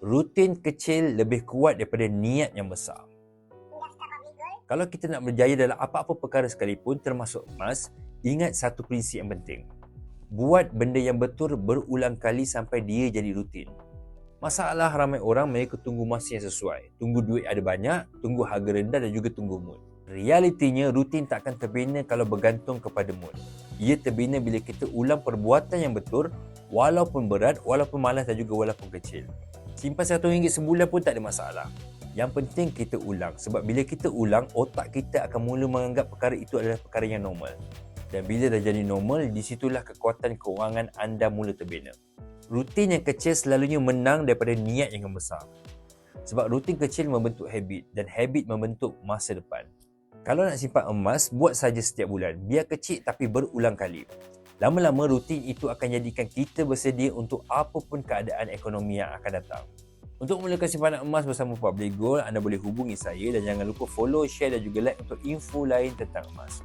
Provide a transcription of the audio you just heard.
rutin kecil lebih kuat daripada niat yang besar. Kalau kita nak berjaya dalam apa-apa perkara sekalipun, termasuk emas, ingat satu prinsip yang penting. Buat benda yang betul berulang kali sampai dia jadi rutin. Masalah ramai orang, mereka tunggu masa yang sesuai. Tunggu duit ada banyak, tunggu harga rendah dan juga tunggu mood. Realitinya, rutin takkan terbina kalau bergantung kepada mood. Ia terbina bila kita ulang perbuatan yang betul, walaupun berat, walaupun malas dan juga walaupun kecil. Simpan RM1 sebulan pun tak ada masalah. Yang penting kita ulang. Sebab bila kita ulang, otak kita akan mula menganggap perkara itu adalah perkara yang normal. Dan bila dah jadi normal, di situlah kekuatan keuangan anda mula terbina. Rutin yang kecil selalunya menang daripada niat yang besar. Sebab rutin kecil membentuk habit dan habit membentuk masa depan. Kalau nak simpan emas, buat saja setiap bulan. Biar kecil tapi berulang kali. Lama-lama rutin itu akan jadikan kita bersedia untuk apapun keadaan ekonomi yang akan datang. Untuk memulakan simpanan emas bersama Public Gold, anda boleh hubungi saya dan jangan lupa follow, share dan juga like untuk info lain tentang emas.